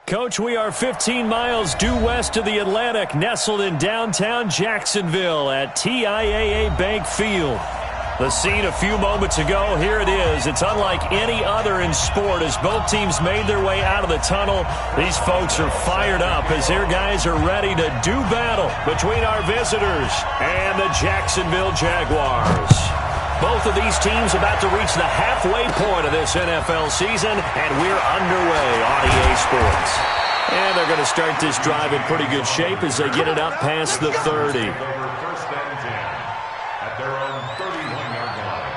Coach, we are 15 miles due west of the Atlantic, nestled in downtown Jacksonville at TIAA Bank Field. The scene a few moments ago, here it is. It's unlike any other in sport as both teams made their way out of the tunnel. These folks are fired up as their guys are ready to do battle between our visitors and the Jacksonville Jaguars. Both of these teams about to reach the halfway point of this NFL season, and we're underway on EA Sports. And they're going to start this drive in pretty good shape as they get it up past the 30. First and 10 at their own 31-yard line.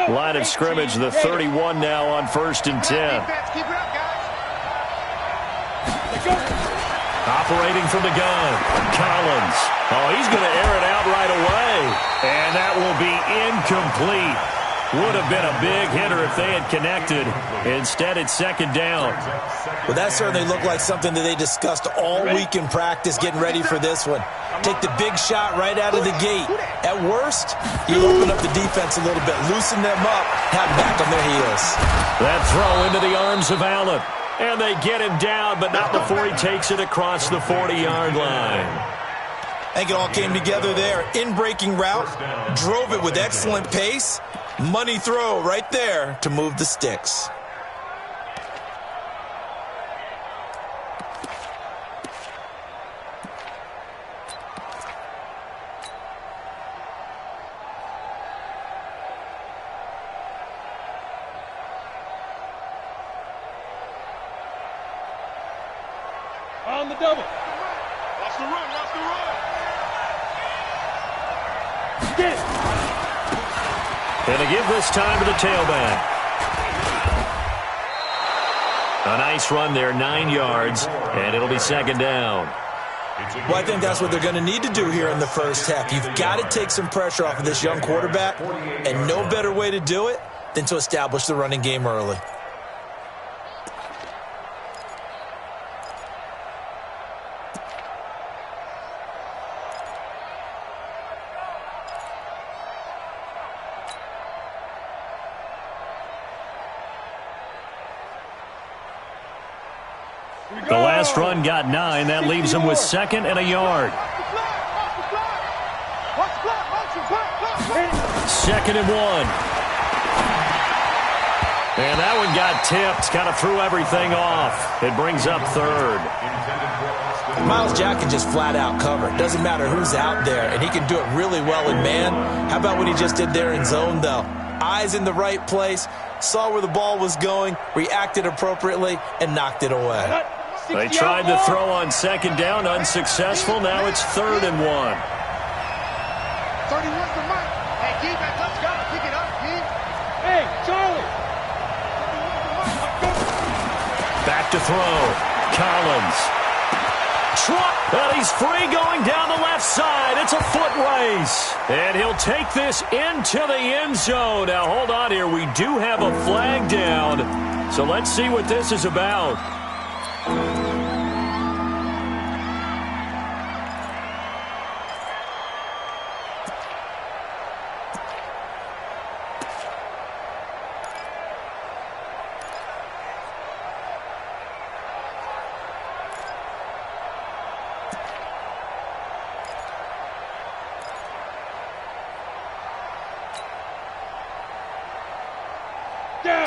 Line of scrimmage, the 31 now on 1st and 10. Operating from the gun, Collins. Oh, he's going to air it out right away. And that will be incomplete. Would have been a big hitter if they had connected. Instead, it's 2nd down. Well, that certainly looked like something that they discussed all week in practice, getting ready for this one. Take the big shot right out of the gate. At worst, you open up the defense a little bit, loosen them up, have them back on their heels. That throw into the arms of Allen. And they get him down, but not before he takes it across the 40-yard line. I think it all came together there. In-breaking route, drove it with excellent pace. Money throw right there to move the sticks. On the double. Watch the run, watch the run. Get it. And they give this time to the tailback. A nice run there, 9 yards, and it'll be 2nd down. Well, I think that's what they're going to need to do here in the first half. You've got to take some pressure off of this young quarterback, and no better way to do it than to establish the running game early. The last run got 9. That leaves them with 2nd and a yard. 2nd and 1. And that one got tipped. Kind of threw everything off. It brings up 3rd. Myles Jack can just flat out cover. Doesn't matter who's out there, and he can do it really well in man. How about what he just did there in zone, though? Eyes in the right place, saw where the ball was going, reacted appropriately, and knocked it away. They tried to throw on 2nd down, unsuccessful. Now it's 3rd and 1. 31's the mark. Hey, defense, let's go. Pick it up, kid. Hey, Charlie. Back to throw. Collins. And he's free going down the left side. It's a foot race. And he'll take this into the end zone. Now, hold on here. We do have a flag down. So let's see what this is about.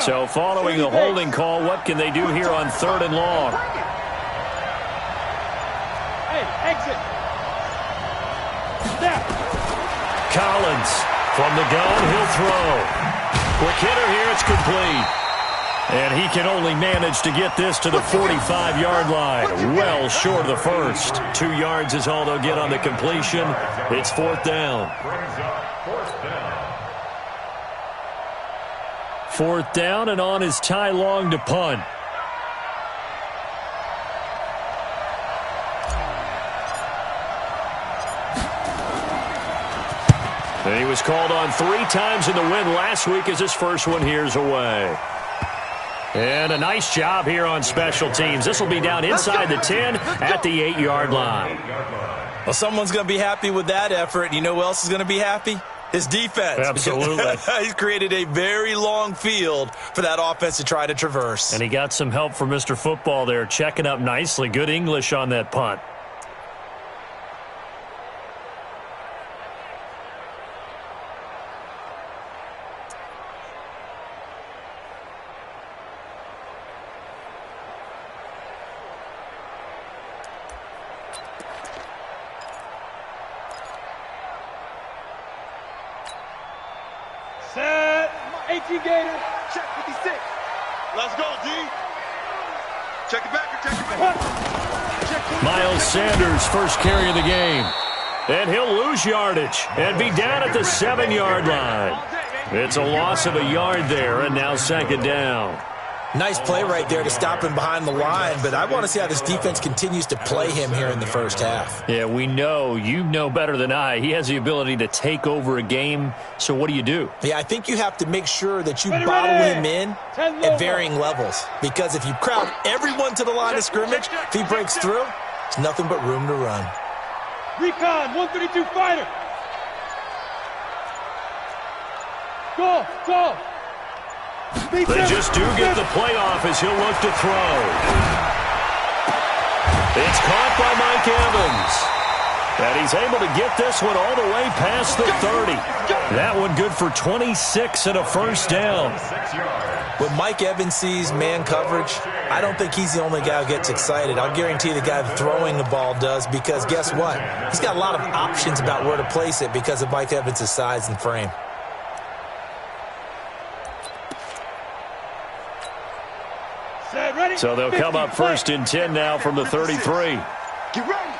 So following the holding call, what can they do here on 3rd and long? Hey, exit. Snap. Collins from the gun, he'll throw. Quick hitter here, it's complete. And he can only manage to get this to the 45-yard line. Well short of the first. 2 yards is all they'll get on the completion. It's 4th down. 4th down, and on is Ty Long to punt. And he was called on 3 times in the win last week as his first one here's away. And a nice job here on special teams. This will be down inside the 10 at the 8-yard line. Well, someone's going to be happy with that effort. You know who else is going to be happy? His defense. Absolutely. He's created a very long field for that offense to try to traverse. And he got some help from Mr. Football there, checking up nicely. Good English on that punt. Set. 18 Gator. Check 56. Let's go, D. Check it back or check it back. Miles Sanders, first carry of the game. And he'll lose yardage and be down at the 7-yard line. It's a loss of a yard there, and now second down. Nice play right there to stop him behind the line, but I want to see how this defense continues to play him here in the first half. Yeah, we know. You know better than I. He has the ability to take over a game, so what do? Yeah, I think you have to make sure that you bottle him in at varying levels, because if you crowd everyone to the line of scrimmage, if he breaks through, there's nothing but room to run. Recon, 132 fighter. Go. They just do get the playoff as he'll look to throw. It's caught by Mike Evans. And he's able to get this one all the way past the 30. That one good for 26 and a first down. When Mike Evans sees man coverage, I don't think he's the only guy who gets excited. I'll guarantee the guy throwing the ball does, because guess what? He's got a lot of options about where to place it because of Mike Evans' size and frame. So they'll come up first and 10 now from the 33. Get ready.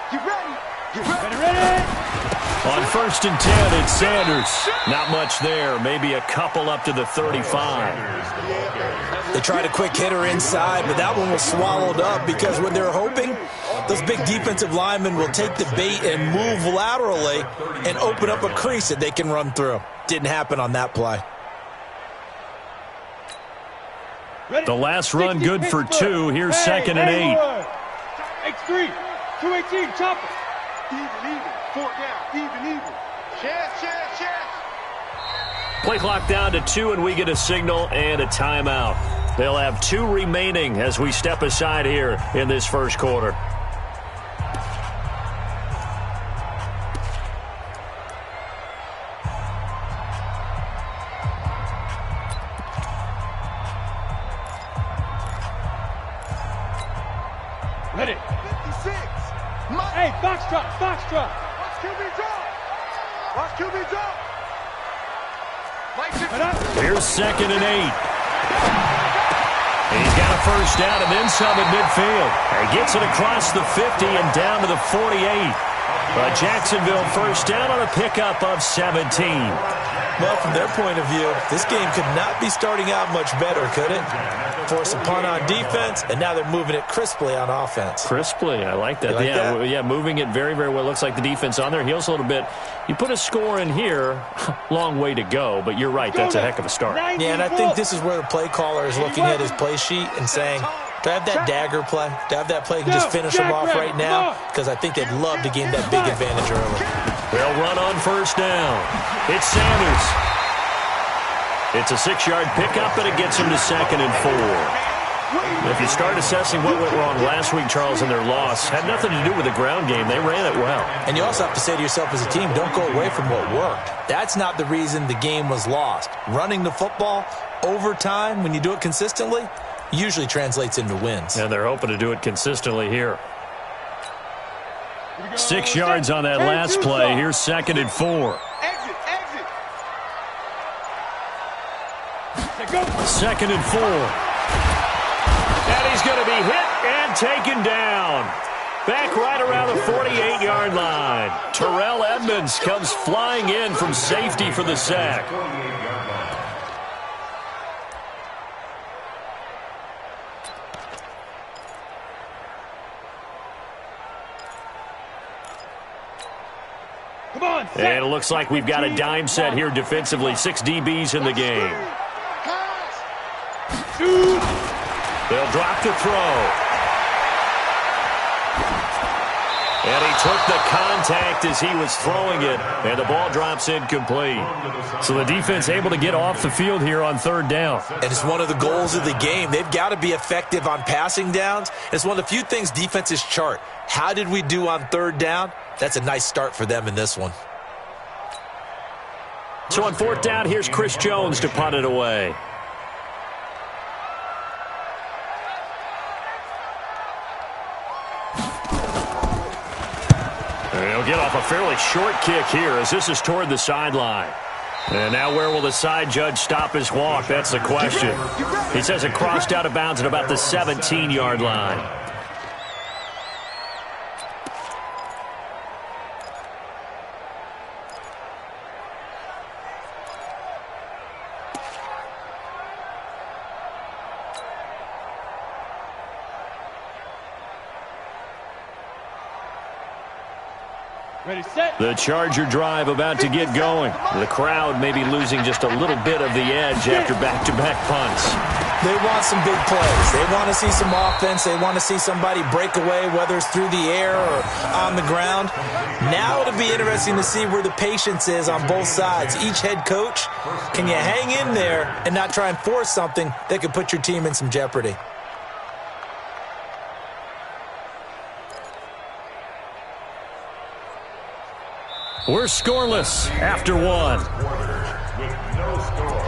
On first and 10, it's Sanders. Not much there. Maybe a couple up to the 35. They tried a quick hitter inside, but that one was swallowed up because when they're hoping, those big defensive linemen will take the bait and move laterally and open up a crease that they can run through. Didn't happen on that play. The last run good for 2. Here's second and 8. X3, 218, chopper. Even, 4 down, even. Chance. Play clock down to 2, and we get a signal and a timeout. They'll have 2 remaining as we step aside here in this first quarter. Ready. 56. Hey, Foxtrot. Watch QB drop. Here's second and 8. He's got a first down and then some at midfield. He gets it across the 50 and down to the 48. Jacksonville first down on a pickup of 17. Well, from their point of view, this game could not be starting out much better, could it? Force a punt on defense, and now they're moving it crisply on offense. Crisply, I like that. You like that? Yeah, moving it very, very well. Looks like the defense on their heels a little bit. You put a score in here, long way to go, but you're right, that's a heck of a start. Yeah, and I think this is where the play caller is looking at his play sheet and saying, do I have that dagger play? Do I have that play and just finish them off right now? Because I think they'd love to gain that big advantage early. They'll run on first down. It's Sanders. It's a 6-yard pickup, and it gets him to second and 4. If you start assessing what went wrong last week, Charles, in their loss, had nothing to do with the ground game. They ran it well. And you also have to say to yourself as a team, don't go away from what worked. That's not the reason the game was lost. Running the football over time, when you do it consistently, usually translates into wins. And they're hoping to do it consistently here. 6 yards on that last play. Here's second and 4. Exit. Second and 4. And he's going to be hit and taken down. Back right around the 48-yard line. Terrell Edmonds comes flying in from safety for the sack. And it looks like we've got a dime set here defensively. 6 DBs in the game. They'll drop to throw. And he took the contact as he was throwing it, and the ball drops incomplete. So the defense able to get off the field here on 3rd down. And it's one of the goals of the game. They've got to be effective on passing downs. It's one of the few things defenses chart. How did we do on 3rd down? That's a nice start for them in this one. So on 4th down, here's Chris Jones to punt it away. He'll get off a fairly short kick here as this is toward the sideline. And now where will the side judge stop his walk? That's the question. He says it crossed out of bounds at about the 17-yard line. Ready, set. The Charger drive about to get going. The crowd may be losing just a little bit of the edge after back-to-back punts. They want some big plays. They want to see some offense. They want to see somebody break away, whether it's through the air or on the ground. Now it'll be interesting to see where the patience is on both sides. Each head coach, can you hang in there and not try and force something that could put your team in some jeopardy? We're scoreless after 1. With no score.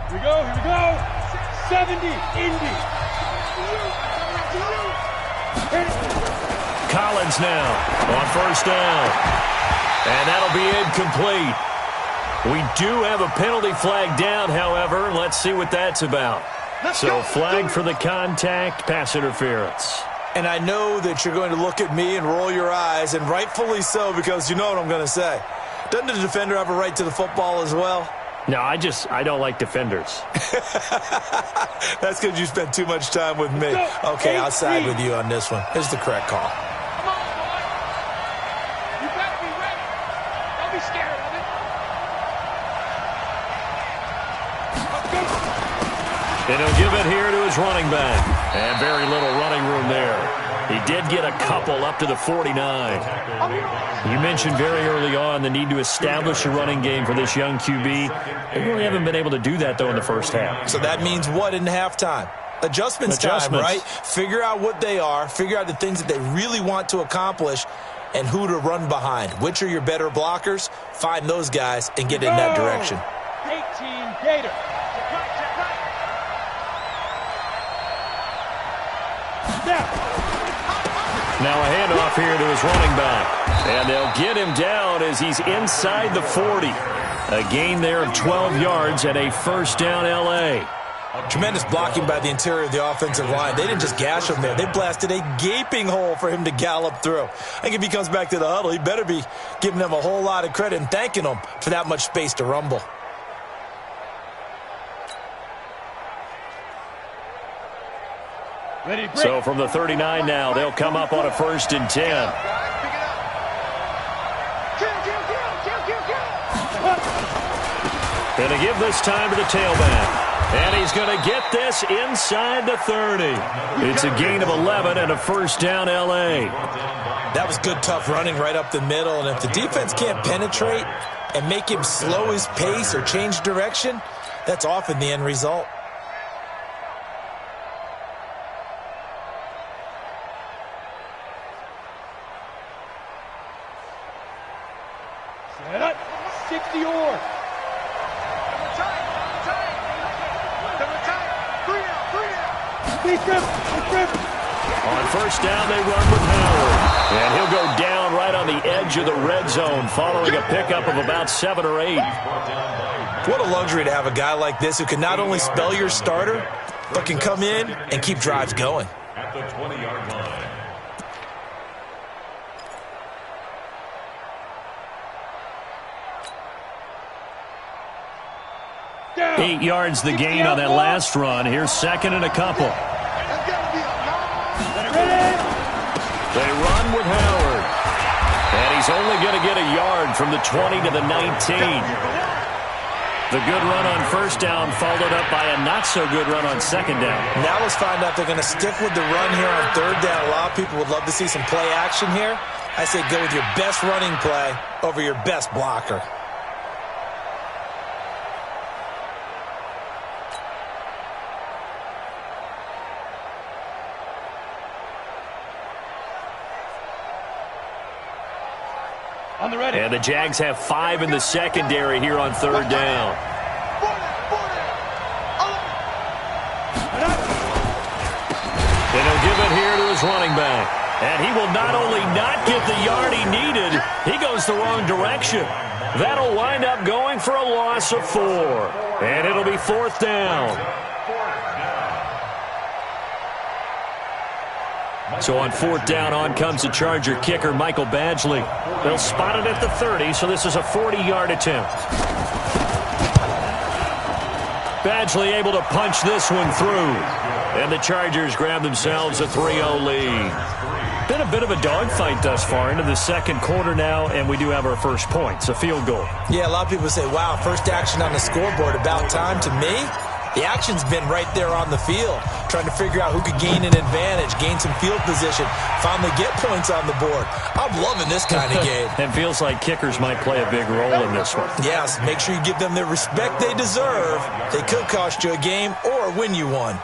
Here we go. 70, Indy. Collins now on 1st down. And that'll be incomplete. We do have a penalty flag down, however. Let's see what that's about. So flag for the contact, pass interference. And I know that you're going to look at me and roll your eyes, and rightfully so, because you know what I'm going to say. Doesn't the defender have a right to the football as well? No, I don't like defenders. That's because you spent too much time with me. Okay, I'll side with you on this one. Here's the correct call. Come on, boy. You better be ready. Don't be scared of it. And he'll give it here to his running back. And very little running room there. He did get a couple up to the 49. You mentioned very early on the need to establish a running game for this young QB. They really haven't been able to do that, though, in the first half. So that means what in halftime? Adjustments time, right? Figure out what they are. Figure out the things that they really want to accomplish and who to run behind. Which are your better blockers? Find those guys and get in that direction. 18 Gator. Now a handoff here to his running back. And they'll get him down as he's inside the 40. A gain there of 12 yards and a 1st down LA. Tremendous blocking by the interior of the offensive line. They didn't just gash him there. They blasted a gaping hole for him to gallop through. I think if he comes back to the huddle, he better be giving them a whole lot of credit and thanking them for that much space to rumble. Ready, so from the 39 now, they'll come up on a 1st and 10. Going to give this time to the tailback. And he's going to get this inside the 30. It's a gain of 11 and a 1st down LA. That was good, tough running right up the middle. And if the defense can't penetrate and make him slow his pace or change direction, that's often the end result. Set up. 60 or. On 1st down, they run with Howard. And he'll go down right on the edge of the red zone following a pickup of about 7 or 8. What a luxury to have a guy like this who can not only spell your starter, but can come in and keep drives going. At the 20-yard line. 8 yards the gain on that last run. Here's second and a couple. They run with Howard. And he's only going to get a yard from the 20 to the 19. The good run on first down followed up by a not-so-good run on second down. Now let's find out if they're going to stick with the run here on third down. A lot of people would love to see some play action here. I say go with your best running play over your best blocker. And the Jags have 5 in the secondary here on third down. And he'll give it here to his running back. And he will not only not get the yard he needed, he goes the wrong direction. That'll wind up going for a loss of 4. And it'll be fourth down. So on fourth down, on comes the Charger kicker, Michael Badgley. They'll spot it at the 30, so this is a 40-yard attempt. Badgley able to punch this one through. And the Chargers grab themselves a 3-0 lead. Been a bit of a dogfight thus far into the second quarter now, and we do have our first point. It's a field goal. Yeah, a lot of people say, wow, first action on the scoreboard, about time. To me, the action's been right there on the field, trying to figure out who could gain an advantage, gain some field position, finally get points on the board. I'm loving this kind of game. And feels like kickers might play a big role in this one. Yes, make sure you give them the respect they deserve. They could cost you a game or win you one.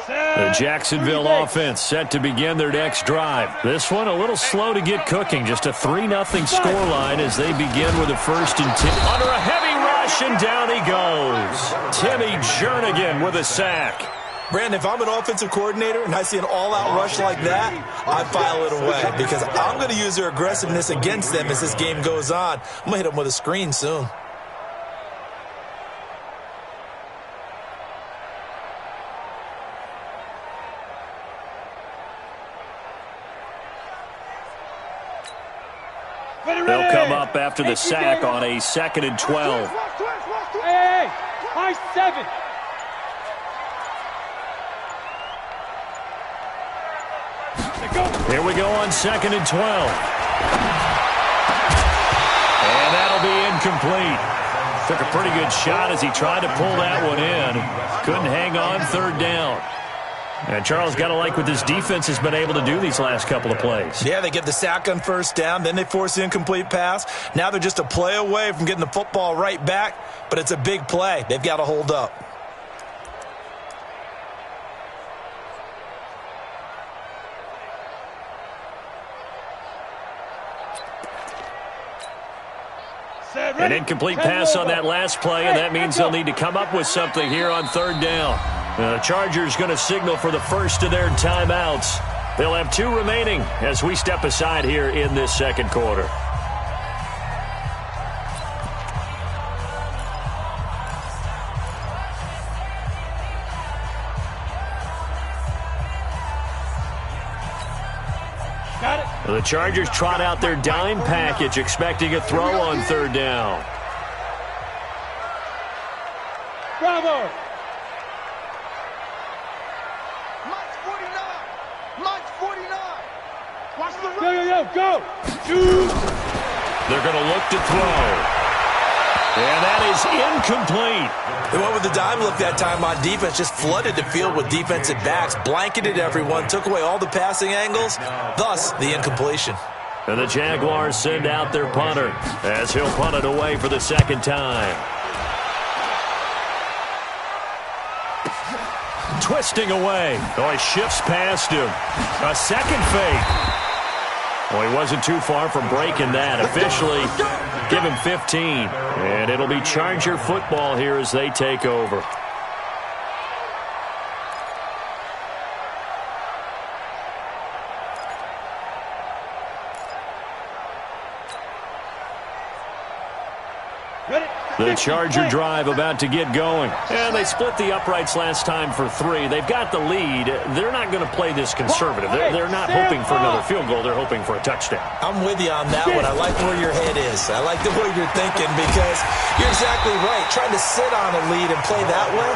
The Jacksonville offense set to begin their next drive. This one a little slow to get cooking. Just a 3-0 scoreline as they begin with a 1st and 10. Under a heavy rush, and down he goes. Timmy Jernigan with a sack. Brandon, if I'm an offensive coordinator and I see an all-out rush like that, I file it away because I'm going to use their aggressiveness against them as this game goes on. I'm going to hit them with a screen soon. They'll come up after the sack on a 2nd and 12. Hey, high 7. Here we go on 2nd and 12. And that'll be incomplete. Took a pretty good shot as he tried to pull that one in. Couldn't hang on third down. And Charles, got to like what this defense has been able to do these last couple of plays. Yeah, they get the sack on first down, then they force the incomplete pass. Now they're just a play away from getting the football right back, but it's a big play. They've got to hold up. An incomplete pass on that last play, and that means they'll need to come up with something here on third down. The Chargers going to signal for the first of their timeouts. They'll have 2 remaining as we step aside here in this second quarter. The Chargers trot out their dime package, expecting a throw on third down. Bravo! Mike's 49! Watch the run! Yo, go! Shoot! They're going to look to throw. And that is incomplete. They went with the dime look that time on defense, just flooded the field with defensive backs, blanketed everyone, took away all the passing angles, thus the incompletion. And the Jaguars send out their punter as he'll punt it away for the second time. Twisting away. Oh, he shifts past him. A second fake. Well, he wasn't too far from breaking that. Officially, give him 15. And it'll be Charger football here as they take over. The Charger drive about to get going. And they split the uprights last time for 3. They've got the lead. They're not going to play this conservative. They're not hoping for another field goal. They're hoping for a touchdown. I'm with you on that one. I like where your head is. I like the way you're thinking because you're exactly right. Trying to sit on a lead and play that way,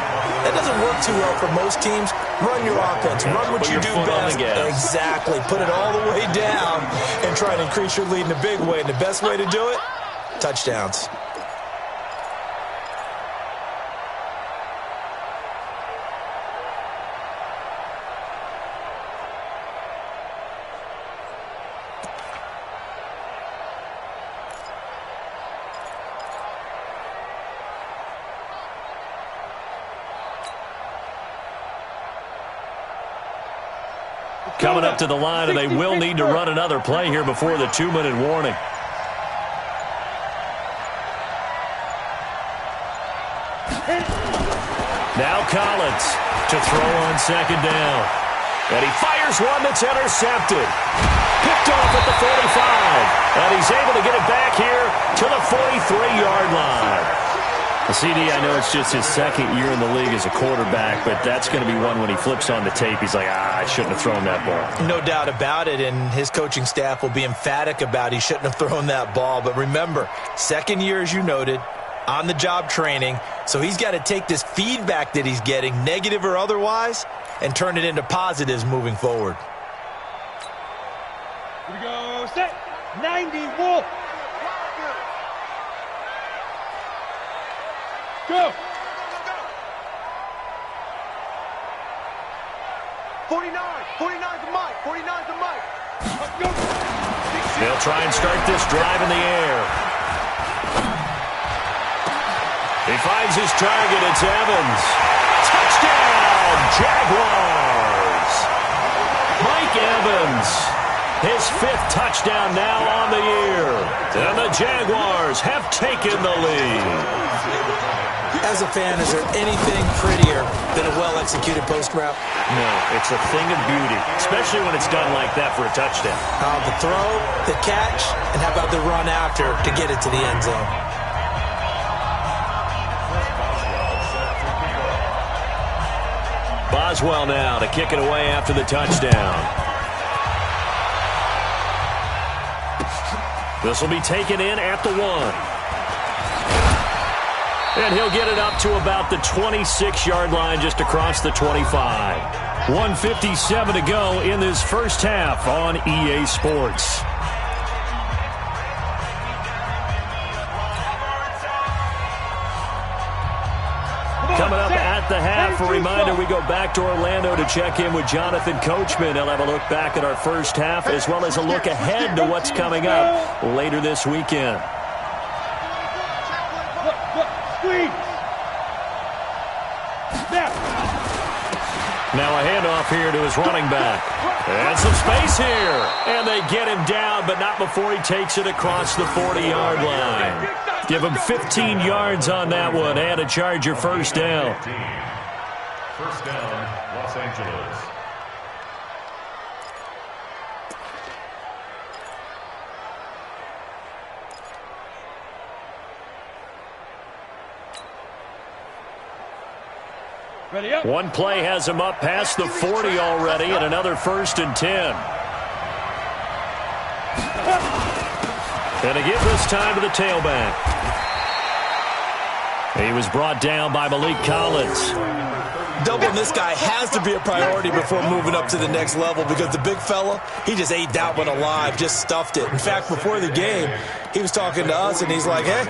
that doesn't work too well for most teams. Run your offense. Run what you do best. Exactly. Put it all the way down and try and increase your lead in a big way. And the best way to do it, touchdowns. Coming up to the line, and they will need to run another play here before the 2-minute warning. Now Collins to throw on second down. And he fires one that's intercepted. Picked off at the 45. And he's able to get it back here to the 43-yard line. The CD, I know it's just his second year in the league as a quarterback, but that's going to be one when he flips on the tape. He's like, I shouldn't have thrown that ball. No doubt about it, and his coaching staff will be emphatic about he shouldn't have thrown that ball. But remember, second year, as you noted, on-the-job training, so he's got to take this feedback that he's getting, negative or otherwise, and turn it into positives moving forward. Here we go. Set. 90. Wolf. Go. 49. 49's the mic. 49's the mic. Go. They'll try and start this drive in the air. He finds his target. It's Evans. Touchdown, Jaguars. Mike Evans. His 5th touchdown now on the year. And the Jaguars have taken the lead. As a fan, is there anything prettier than a well-executed post route? No, it's a thing of beauty, especially when it's done like that for a touchdown. The throw, the catch, and how about the run after to get it to the end zone? Boswell now to kick it away after the touchdown. This will be taken in at the 1. And he'll get it up to about the 26-yard line just across the 25. 1:57 to go in this first half on EA Sports. Coming up at the half, a reminder, we go back to Orlando to check in with Jonathan Coachman. He'll have a look back at our first half as well as a look ahead to what's coming up later this weekend. Now a handoff here to his running back. And some space here. And they get him down, but not before he takes it across the 40-yard line. Give him 15 yards on that one and a Charger first down. First down, Los Angeles. Ready up. One play has him up past the 40 already, and another 1st and 10. And to give this time to the tailback. He was brought down by Malik Collins. Doubling this guy has to be a priority before moving up to the next level because the big fella, he just ate that one alive, just stuffed it. In fact, before the game, he was talking to us, and he's like, hey,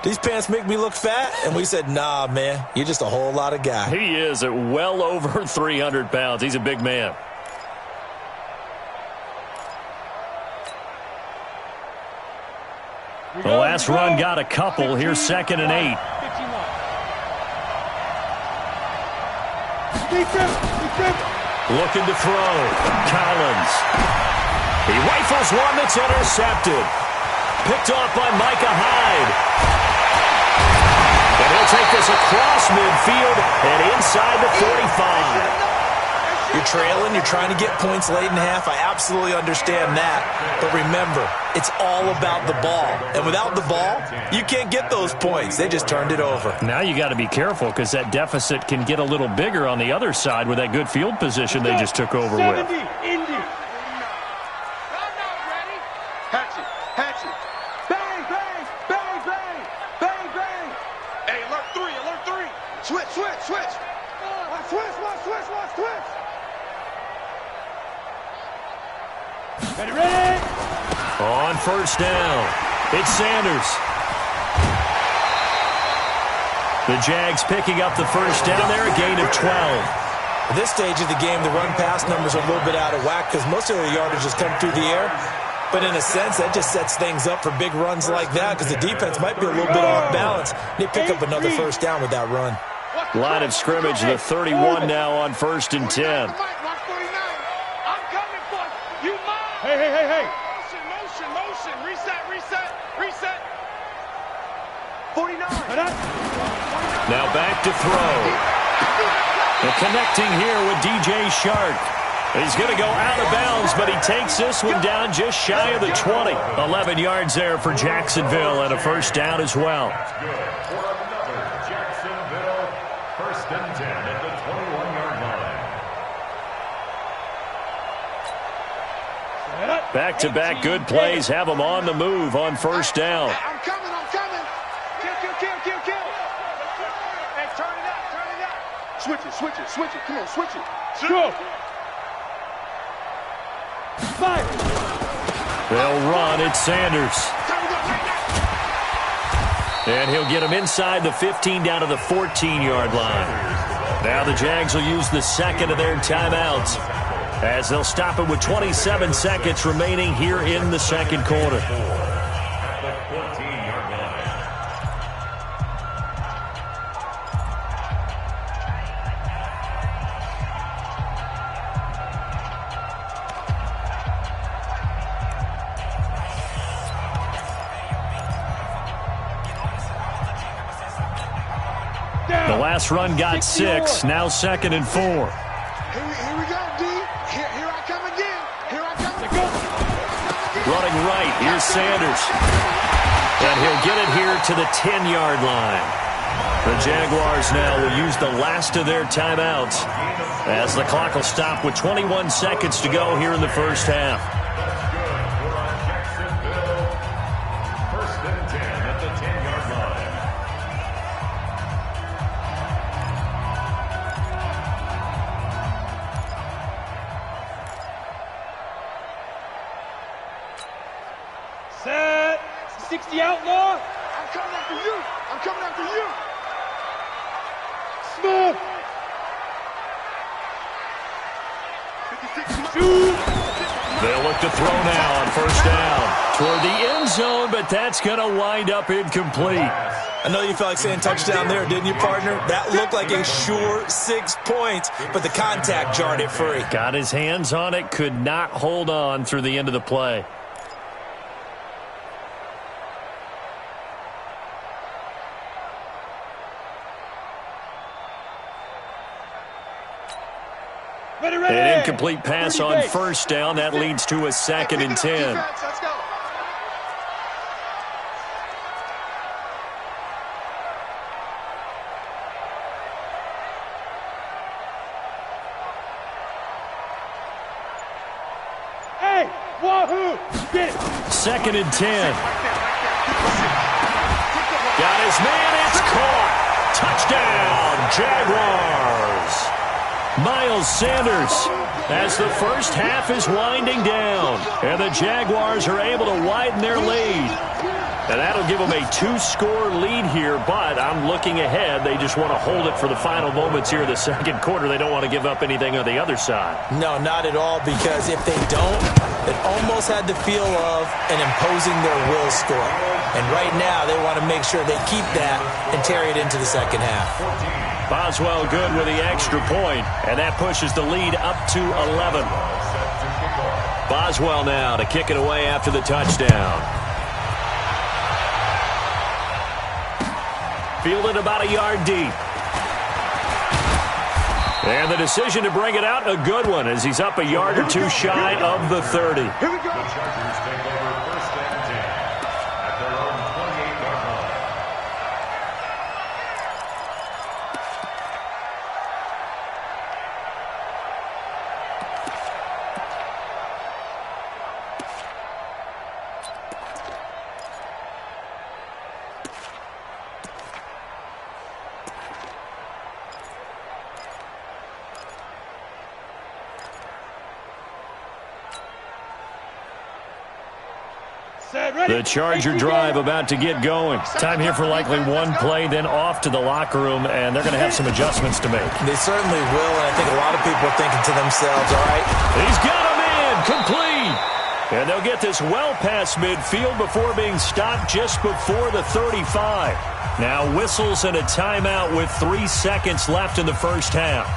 these pants make me look fat? And we said, nah, man, you're just a whole lot of guy. He is at well over 300 pounds. He's a big man. The last run got a couple. Here's 2nd and 8. Defense. Looking to throw. Collins. He Rifles one that's intercepted. Picked off by Micah Hyde. And he'll take this across midfield and inside the 45. You're trailing, you're trying to get points late in half. I absolutely understand that. But remember, it's all about the ball. And without the ball, you can't get those points. They just turned it over. Now you got to be careful because that deficit can get a little bigger on the other side with that good field position they just took over with. 70, Indy. Hatchet, hatchet. Bang, bang, bang, bang, bang, bang. Hey, alert three, alert three. Switch, switch, switch. Watch switch, watch switch, watch switch. Ready, ready. On first down, it's Sanders. The Jags picking up the first down there, a gain of 12. At this stage of the game, the run-pass numbers are a little bit out of whack because most of their yardage has come through the air. But in a sense, that just sets things up for big runs like that because the defense might be a little bit off balance. They pick up another first down with that run. Line of scrimmage, the 31 now on first and 10. Hey, hey, hey, hey. Motion, motion, motion. Reset, reset, reset. 49. Now back to throw. And connecting here with DJ Shark. He's going to go out of bounds, but he takes this one down just shy of the 20. 11 yards there for Jacksonville and a first down as well. That's good for another Jacksonville first and 10 at the 21-yard line. Back-to-back good plays have them on the move on first down. I'm coming, I'm coming. Kill, kill, kill, kill, kill. Hey, turn it up, turn it up. Switch it, switch it, switch it. Come on, switch it. Go. Fire. They'll run at Sanders. And he'll get him inside the 15 down to the 14-yard line. Now the Jags will use the second of their timeouts as they'll stop it with 27 seconds remaining here in the second quarter. At the 14-yard line. The last run got 6, now second and 4. Here we go, D. Here I come again. Here I come again. Running right, here's Sanders. And he'll get it here to the 10-yard line. The Jaguars now will use the last of their timeouts as the clock will stop with 21 seconds to go here in the first half. Jacksonville first and 10 at the 10-yard line. Set. 60 outlaw. I'm coming after you. I'm coming after you. Smooth. 56. Shoot. They'll look to throw now on first down toward the end zone, but that's going to wind up incomplete. I know you felt like saying touchdown there, didn't you, partner? That looked like a sure 6 points, but the contact jarred it free. Got his hands on it, could not hold on through the end of the play. Ready, ready. An incomplete pass on first down. That leads to a second and 10. Let's go. Hey, wahoo. Get it. Second and 10. Got his man. It's caught. Touchdown, Jaguars. Miles Sanders as the first half is winding down. And the Jaguars are able to widen their lead. And that'll give them a 2-score lead here, but I'm looking ahead. They just want to hold it for the final moments here in the second quarter. They don't want to give up anything on the other side. No, not at all, because if they don't, it almost had the feel of an imposing their will score. And right now, they want to make sure they keep that and carry it into the second half. Boswell good with the extra point, and that pushes the lead up to 11. Boswell now to kick it away after the touchdown. Fielded about a yard deep. And the decision to bring it out, a good one, as he's up a yard or two shy of the 30. Here we go. The Chargers take over 1st and 10 at their own 28-yard line. The Charger drive about to get going. Time here for likely one play, then off to the locker room, and they're going to have some adjustments to make. They certainly will, and I think a lot of people are thinking to themselves, all right. He's got him in, complete. And they'll get this well past midfield before being stopped just before the 35. Now whistles and a timeout with 3 seconds left in the first half.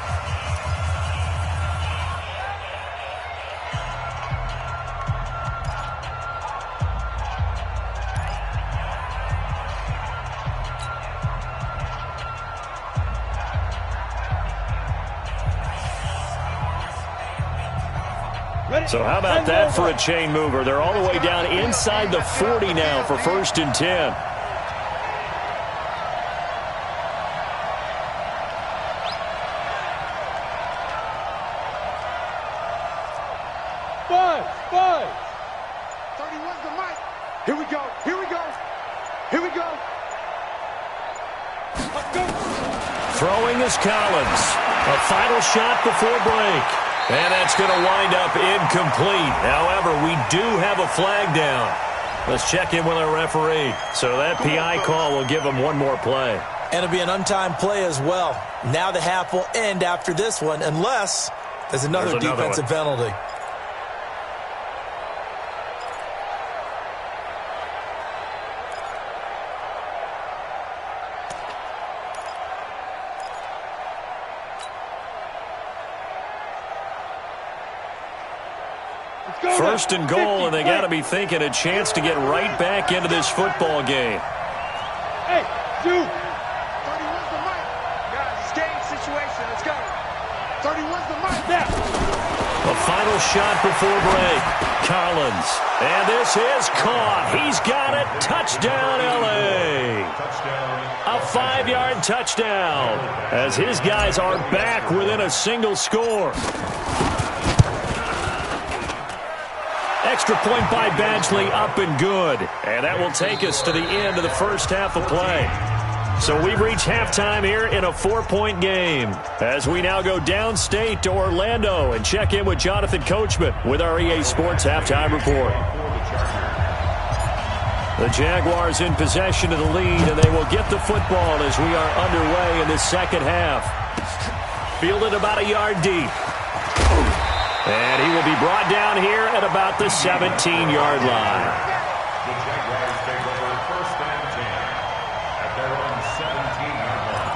So how about that for a chain mover? They're all the way down inside the 40 now for 1st and 10. Five. 31's the mic. Here we go. Here we go. Here we go. Let's go. Throwing is Collins. A final shot before break. And that's going to wind up incomplete. However, we do have a flag down. Let's check in with our referee. So that PI call will give them one more play. And it'll be an untimed play as well. Now the half will end after this one, unless there's another defensive penalty. First and goal, and they got to be thinking a chance to get right back into this football game. Hey, 2. 31's the mic. Guys, it's game situation. Let's go. 31's the mic. Snap. A final shot before break. Collins. And this is caught. He's got it. Touchdown, L.A. A 5-yard touchdown as his guys are back within a single score. Extra point by Badgley, up and good. And that will take us to the end of the first half of play. So we've reached halftime here in a 4-point game as we now go downstate to Orlando and check in with Jonathan Coachman with our EA Sports Halftime Report. The Jaguars in possession of the lead, and they will get the football as we are underway in the second half. Fielded about a yard deep. And he will be brought down here at about the 17-yard line. The Jaguars take over 1st and 10 at their own 17-yard line.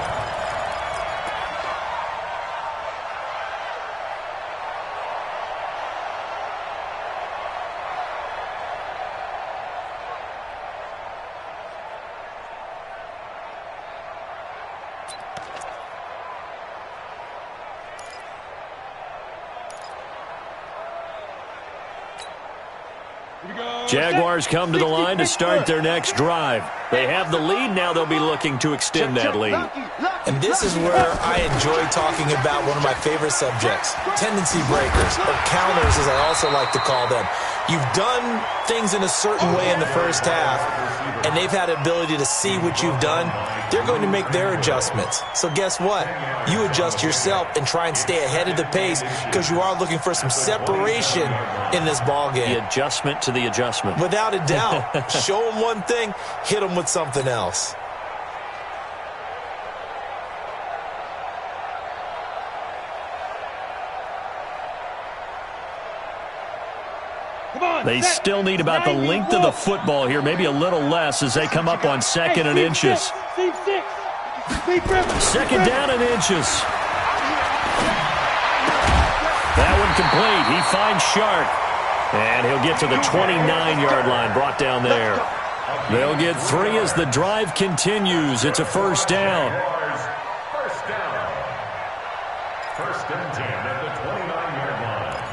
Jaguars come to the line to start their next drive. They have the lead. Now they'll be looking to extend that lead. And this is where I enjoy talking about one of my favorite subjects, tendency breakers, or counters as I also like to call them. You've done things in a certain way in the first half, and they've had the ability to see what you've done. They're going to make their adjustments. So guess what? You adjust yourself and try and stay ahead of the pace because you are looking for some separation in this ball game. The adjustment to the adjustment. Without a doubt. Show them one thing, hit them with something else. They still need about the length of the football here, maybe a little less as they come up on 2nd and inches. Second down and inches. That one complete. He finds Sharp. And he'll get to the 29-yard line, brought down there. They'll get 3 as the drive continues. It's a first down. First down. First and 10 at the 29-yard line.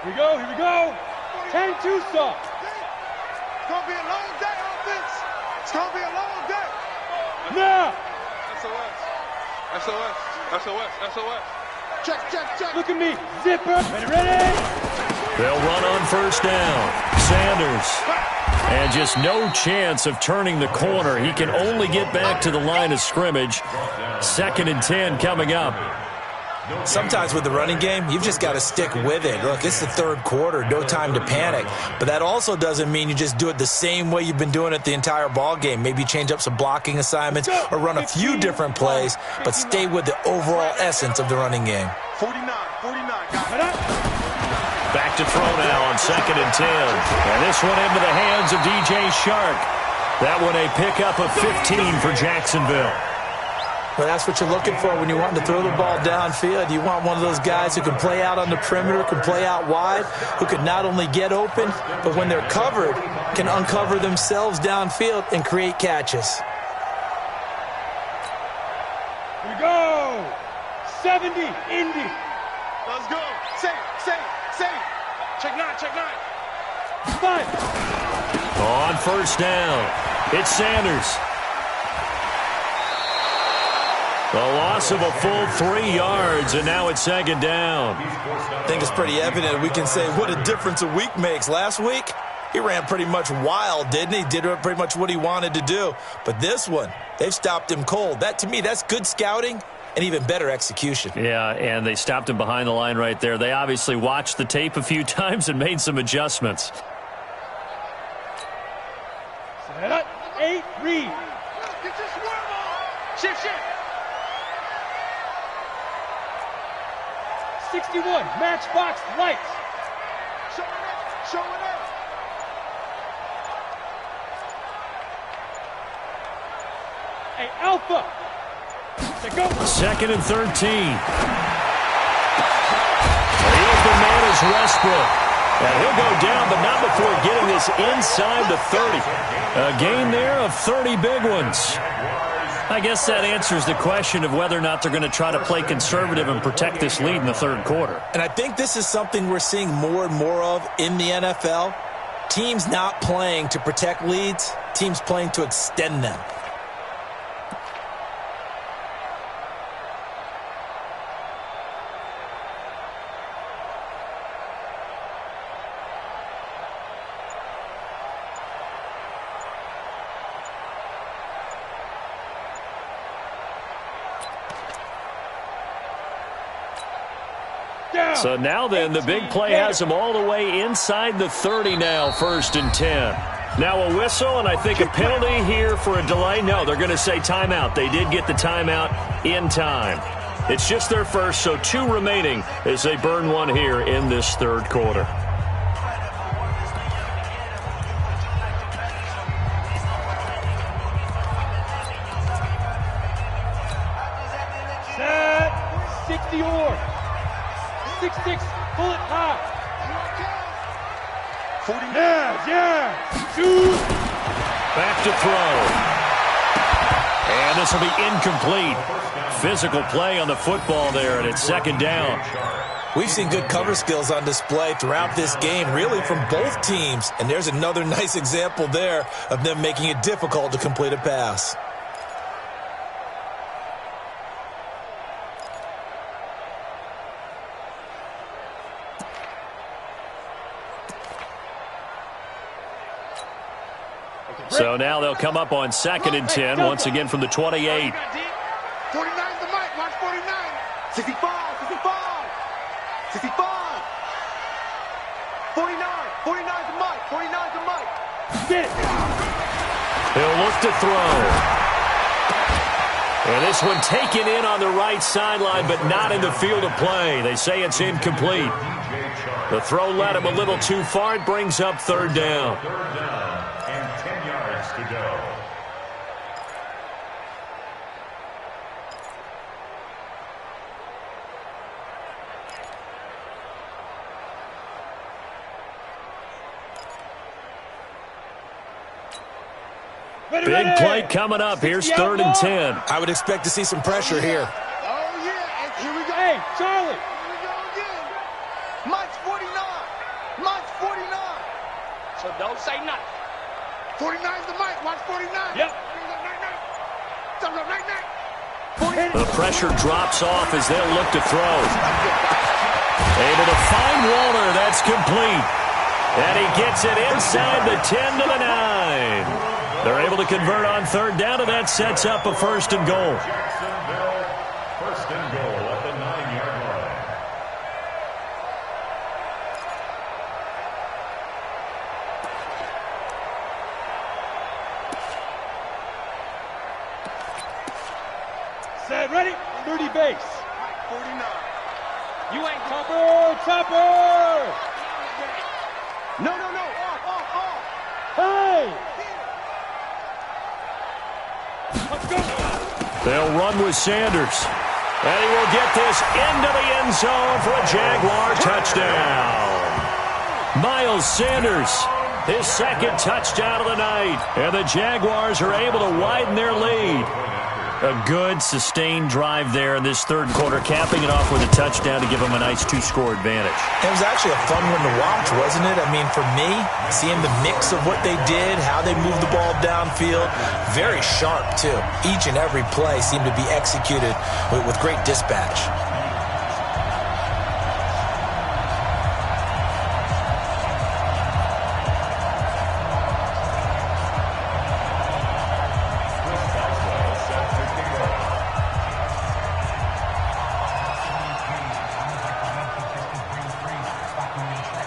Here we go, here we go. 10-2 stop. It's going to be a long day, offense. It's going to be a long day. Now. SOS. SOS. SOS. SOS. Check. Look at me. Zipper. Ready. They'll run on first down. Sanders. And just no chance of turning the corner. He can only get back to the line of scrimmage. 2nd and 10 coming up. Sometimes with the running game, you've just got to stick with it. Look, it's the third quarter, no time to panic. But that also doesn't mean you just do it the same way you've been doing it the entire ball game. Maybe change up some blocking assignments or run a few different plays, but stay with the overall essence of the running game. 49. Back to throw now on 2nd and 10. And this one into the hands of DJ Shark. That one a pickup of 15 for Jacksonville. Well, that's what you're looking for when you want to throw the ball downfield. You want one of those guys who can play out on the perimeter, can play out wide, who can not only get open, but when they're covered, can uncover themselves downfield and create catches. Here we go. 70, Indy. Let's go. Say. Check 9. 5. On first down, it's Sanders. The loss of a full 3 yards, and now it's 2nd down. I think it's pretty evident. We can say what a difference a week makes. Last week, he ran pretty much wild, didn't he? Did pretty much what he wanted to do. But this one, they've stopped him cold. That, to me, that's good scouting and even better execution. Yeah, and they stopped him behind the line right there. They obviously watched the tape a few times and made some adjustments. Set. 8, read. Get your swerve on. Shift. 61, matchbox lights. Showing up. Hey, Alpha. Let's go. 2nd and 13. The open man is Westbrook. And he'll go down, but not before getting this inside the 30. A gain there of 30 big ones. I guess that answers the question of whether or not they're going to try to play conservative and protect this lead in the third quarter. And I think this is something we're seeing more and more of in the NFL. Teams not playing to protect leads, teams playing to extend them. So now then, the big play has them all the way inside the 30 now, 1st and 10. Now a whistle, and I think a penalty here for a delay. No, they're going to say timeout. They did get the timeout in time. It's just their first, so 2 remaining as they burn one here in this third quarter. Set. 60 or. 6-6, pull it high. 40. Yeah. Shoot. Back to throw. And this will be incomplete. Physical play on the football there, and it's 2nd down. We've seen good cover skills on display throughout this game, really from both teams. And there's another nice example there of them making it difficult to complete a pass. So now they'll come up on 2nd and 10, once again from the 28. 49's the mic. Watch 49. 65. 49. 49's the mic. 49's the mic. Get it. He'll look to throw. And this one taken in on the right sideline, but not in the field of play. They say it's incomplete. The throw led him a little too far. It brings up 3rd down. 3rd down and 10 yards to Big play coming up. Here's 3rd and 10. I would expect to see some pressure here. Oh, yeah. Here we go. Hey, Charlie. Here we go again. Mike's 49. Mike's 49. So don't say nothing. 49's the Mike. Watch 49. Yep. The pressure drops off as they'll look to throw. Able to find Walter. That's complete. And he gets it inside the 10 to the 9. They're able to convert on 3rd down, and that sets up a 1st and goal. Jacksonville, 1st and goal at the 9-yard line. Set, ready? Dirty base. 49. You ain't Chopper! No. Off. Hey! Let's go! They'll run with Sanders. And he will get this into the end zone for a Jaguar touchdown. Miles Sanders, his 2nd touchdown of the night. And the Jaguars are able to widen their lead. A good, sustained drive there in this 3rd quarter, capping it off with a touchdown to give them a nice 2-score advantage. It was actually a fun one to watch, wasn't it? I mean, for me, seeing the mix of what they did, how they moved the ball downfield, very sharp, too. Each and every play seemed to be executed with great dispatch.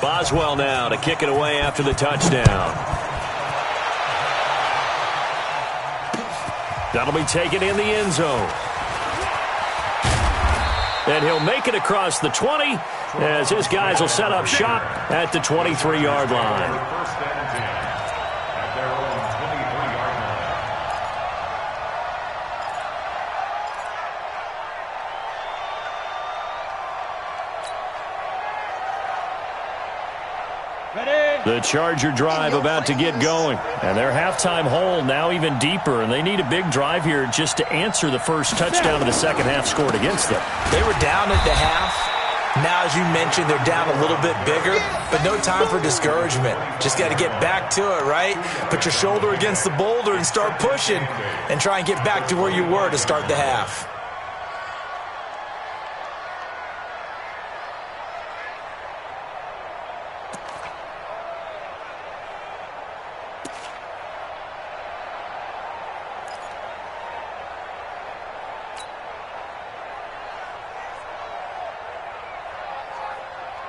Boswell now to kick it away after the touchdown. That'll be taken in the end zone. And he'll make it across the 20 as his guys will set up shop at the 23-yard line. 1st and 10 at their own 23-yard line. The Charger drive about to get going. And their halftime hole now even deeper. And they need a big drive here just to answer the first touchdown of the second half scored against them. They were down at the half. Now, as you mentioned, they're down a little bit bigger, but no time for discouragement. Just got to get back to it, right? Put your shoulder against the boulder and start pushing and try and get back to where you were to start the half.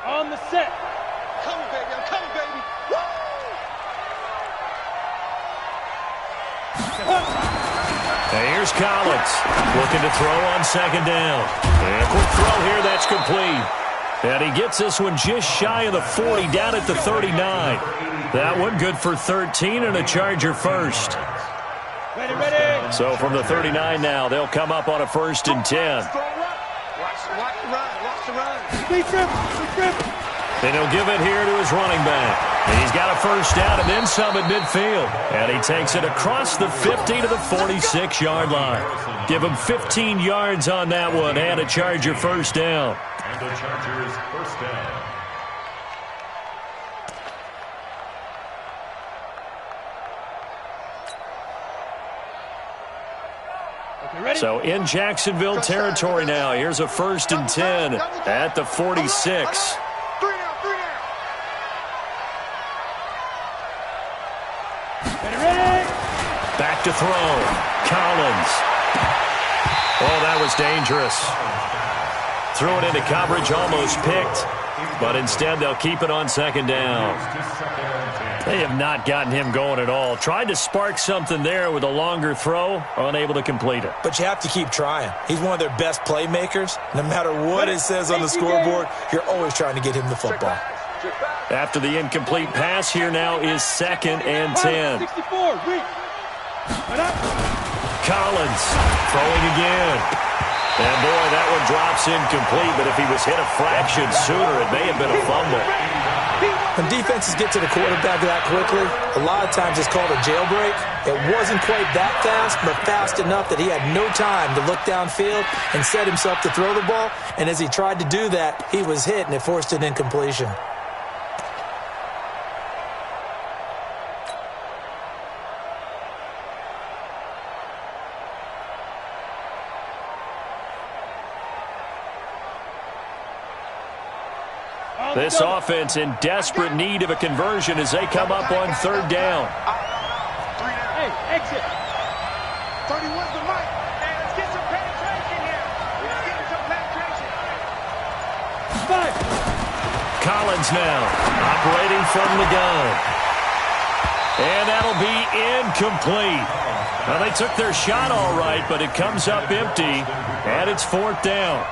On the set. Coming, baby. I'm coming, baby. Woo! And here's Collins looking to throw on 2nd down. And a quick throw here, that's complete. And he gets this one just shy of the 40, down at the 39. That one good for 13 and a Charger first. Ready. So from the 39 now, they'll come up on a 1st and 10. Watch the run. Speed trip. And he'll give it here to his running back. And he's got a 1st down and then some at midfield. And he takes it across the 50 to the 46-yard line. Give him 15 yards on that one and a Charger 1st down. And the Chargers 1st down. So in Jacksonville territory now. Here's a 1st and 10 at the 46. Three down. Ready. Back to throw. Collins. Oh, that was dangerous. Threw it into coverage, almost picked. But instead, they'll keep it on 2nd down. They have not gotten him going at all. Tried to spark something there with a longer throw, unable to complete it. But you have to keep trying. He's one of their best playmakers. No matter what it says on the scoreboard, you're always trying to get him the football. After the incomplete pass, here now is 2nd and 10. 64, reach. Collins throwing again. And boy, that one drops incomplete, but if he was hit a fraction sooner, it may have been a fumble. When defenses get to the quarterback that quickly, a lot of times it's called a jailbreak. It wasn't quite that fast, but fast enough that he had no time to look downfield and set himself to throw the ball. And as he tried to do that, he was hit, and it forced an incompletion. This offense in desperate need of a conversion as they come up on third down. Hey, exit. 31's the mic. Hey, let's get some penetration here. Let's get some penetration. 5. Collins now operating from the gun. And that'll be incomplete. Now, they took their shot all right, but it comes up empty, and it's fourth down.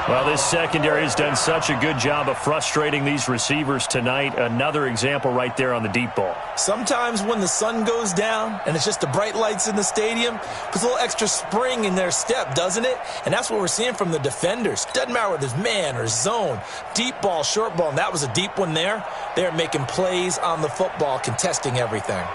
Well, this secondary has done such a good job of frustrating these receivers tonight. Another example right there on the deep ball. Sometimes when the sun goes down and it's just the bright lights in the stadium, puts a little extra spring in their step, doesn't it? And that's what we're seeing from the defenders. Doesn't matter whether it's man or zone, deep ball, short ball, and that was a deep one there. They're making plays on the football, contesting everything.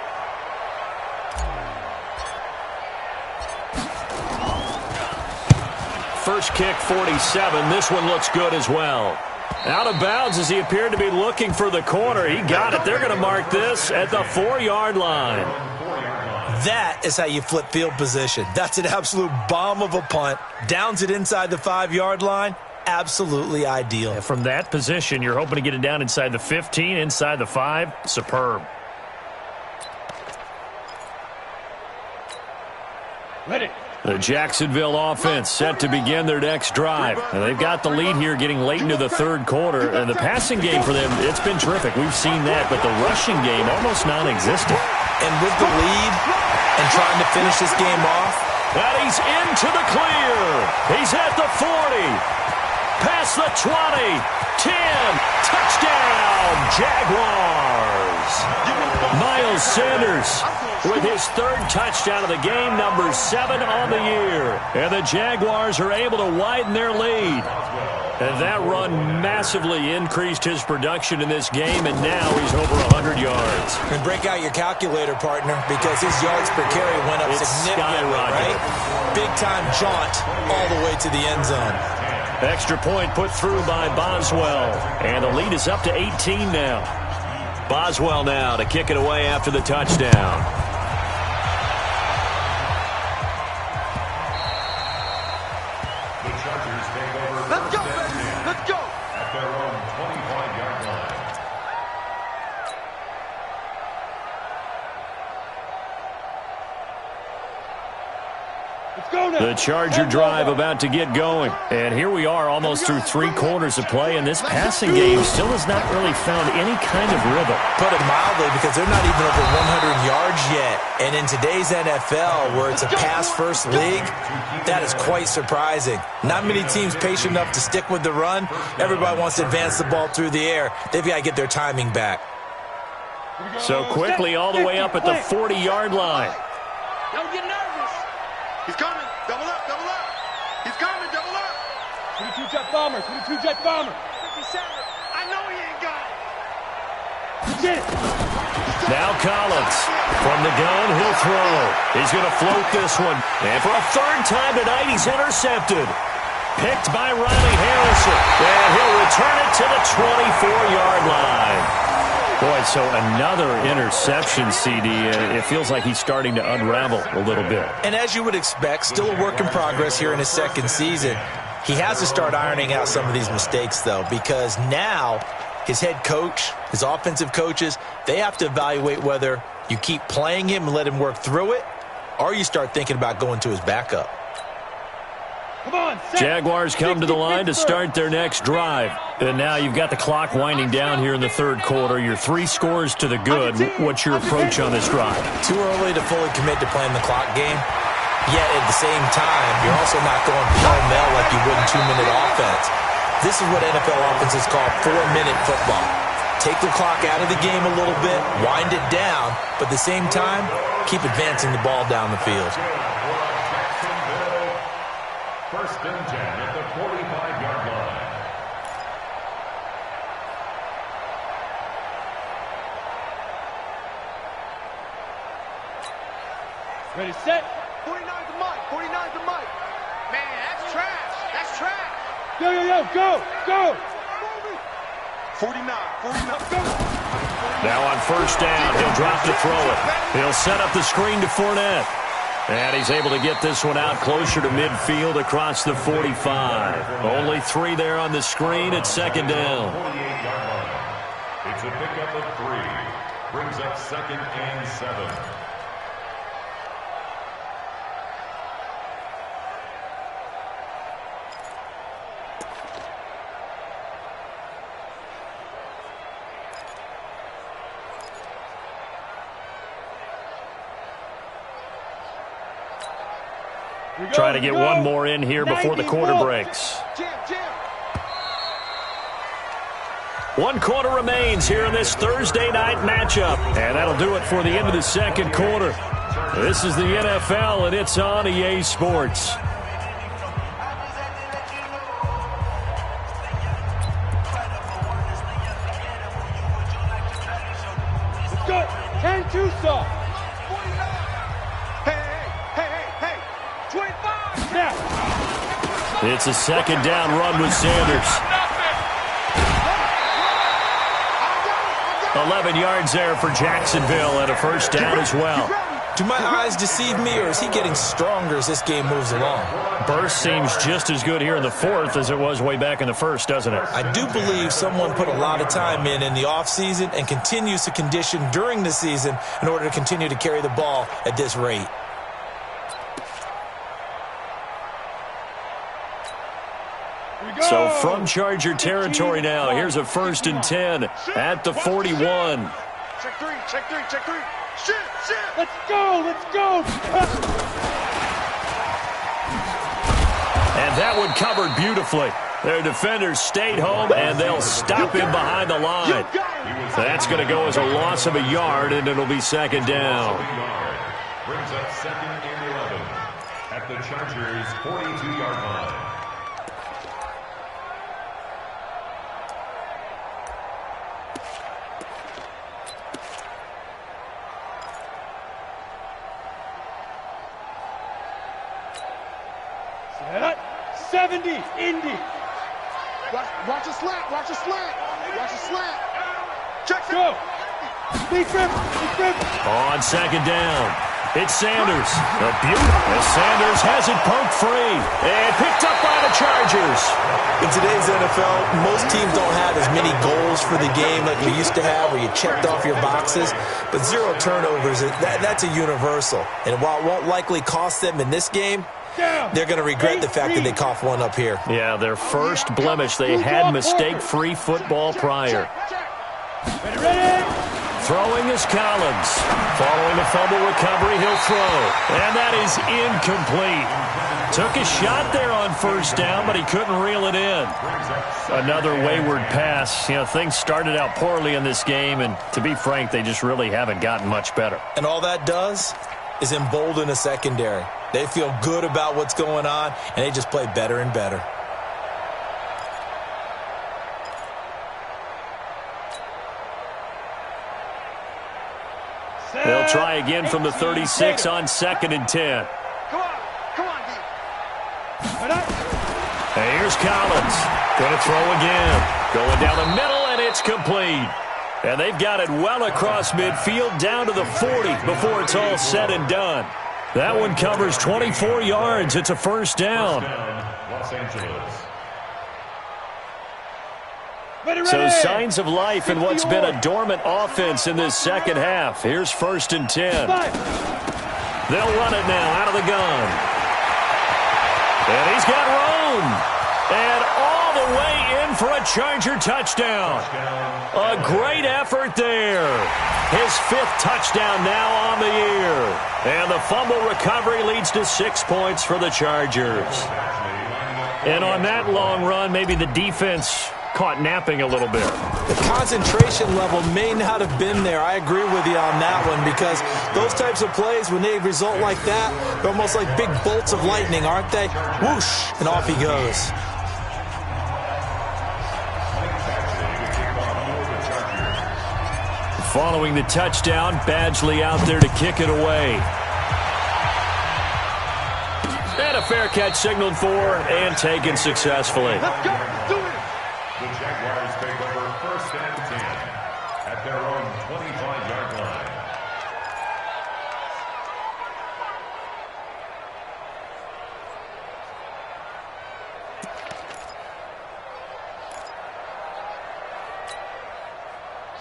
First kick, 47. This one looks good as well. Out of bounds as he appeared to be looking for the corner. He got it. They're going to mark this at the 4-yard line. That is how you flip field position. That's an absolute bomb of a punt. Downs it inside the 5-yard line. Absolutely ideal. And from that position, you're hoping to get it down inside the 15, inside the 5. Superb. Ready. The Jacksonville offense set to begin their next drive. And they've got the lead here getting late into the third quarter. And the passing game for them, it's been terrific. We've seen that, but the rushing game almost non-existent. And with the lead and trying to finish this game off. And he's into the clear. He's at the 40. Past the 20. 10. Touchdown, Jaguars. Miles Sanders with his third touchdown of the game, number 7 on the year. And the Jaguars are able to widen their lead. And that run massively increased his production in this game, and now he's over 100 yards. And break out your calculator, partner, because his yards per carry went up significantly, right? Big-time jaunt all the way to the end zone. Extra point put through by Boswell. And the lead is up to 18 now. Boswell now to kick it away after the touchdown. Let's go, baby. Let's go. At their own 25-yard line. Let's go now. The Charger drive about to get going. And here we are almost through 3 quarters of play, and this passing game still has not really found any kind of rhythm. Put it mildly, because they're not even over 100 yards yet. And in today's NFL, where it's a pass-first league, that is quite surprising. Not many teams patient enough to stick with the run. Everybody wants to advance the ball through the air. They've got to get their timing back. So quickly all the way up at the 40-yard line. Don't get nervous. He's coming. Double up, double up. He's coming, double up. 22 jet bomber, 22 jet bomber. 57. I know he ain't got it. Get it. Now Collins. From the gun, he'll throw. He's going to float this one. And for a third time tonight, he's intercepted. Picked by Riley Harrison. And he'll return it to the 24-yard line. Boy, so another interception, CD. It feels like he's starting to unravel a little bit. And as you would expect, still a work in progress here in his second season. He has to start ironing out some of these mistakes, though, because now his head coach, his offensive coaches, they have to evaluate whether you keep playing him and let him work through it, or you start thinking about going to his backup. Come on, set. Jaguars come to the line to start their next drive. And now you've got the clock winding down here in the third quarter. You're 3 scores to the good. What's your approach on this drive? Too early to fully commit to playing the clock game. Yet at the same time, you're also not going pell-mell like you would in 2-minute offense. This is what NFL offenses call 4-minute football. Take the clock out of the game a little bit, wind it down, but at the same time, keep advancing the ball down the field. First and 10 at the 45-yard line. Ready, set. 49's a mic. 49's a mic. Man, that's trash. That's trash. Yo, yo, yo, go, go. 49. Go. Now on first down, he'll drop to throw it. He'll set up the screen to Fournette. And he's able to get this one out closer to midfield across the 45. Only 3 there on the screen at second down. 48-yard line. It's a pickup of 3. Brings up 2nd and 7. Trying to get one more in here before the quarter breaks. One quarter remains here in this Thursday night matchup. And that'll do it for the end of the second quarter. This is the NFL, and it's on EA Sports. Let's go. 10-2 soft. Hey. 25. Now. It's a second down run with Sanders. 11 yards there for Jacksonville and a first down as well. Do my eyes deceive me, or is he getting stronger as this game moves along? Burst seems just as good here in the fourth as it was way back in the first, doesn't it? I do believe someone put a lot of time in the offseason and continues to condition during the season in order to continue to carry the ball at this rate. So from Charger territory now, here's a 1st and 10 at the 41. Check three. Shit. Let's go. And that one covered beautifully. Their defenders stayed home, and they'll stop him behind the line. That's going to go as a loss of a yard, and it'll be second down. Brings up 2nd and 11 at the Chargers' 42-yard line. Set. 70. Indy. Watch a slant. Check. Go. Big rip. On second down, it's Sanders. A beauty as Sanders has it poked free and picked up by the Chargers. In today's NFL, most teams don't have as many goals for the game like we used to have where you checked off your boxes, but 0 turnovers, that's a universal. And while it won't likely cost them in this game, they're going to regret the fact that they coughed one up here. Yeah, their first blemish. They had mistake-free football prior. Ready. Throwing is Collins. Following the fumble recovery, he'll throw. And that is incomplete. Took a shot there on first down, but he couldn't reel it in. Another wayward pass. You know, things started out poorly in this game, and to be frank, they just really haven't gotten much better. And all that does is embolden a secondary. They feel good about what's going on, and they just play better and better. They'll try again from the 36 on 2nd and 10. Come on, D. And here's Collins. Going to throw again. Going down the middle, and it's complete. And they've got it well across midfield down to the 40 before it's all said and done. That one covers 24 yards. It's a first down. Los Angeles. So signs of life in what's been a dormant offense in this second half. Here's 1st and 10. They'll run it now out of the gun. And he's got room. And all the way in for a Charger touchdown. A great effort there. His 5th touchdown now on the year. And the fumble recovery leads to 6 points for the Chargers. And on that long run, maybe the defense caught napping a little bit. The concentration level may not have been there. I agree with you on that one, because those types of plays, when they result like that, they're almost like big bolts of lightning, aren't they? Whoosh, and off he goes. Following the touchdown, Badgley out there to kick it away. And a fair catch signaled for and taken successfully. Let's go. Let's do it. The Jaguars take over 1st and 10 at their own 25-yard line.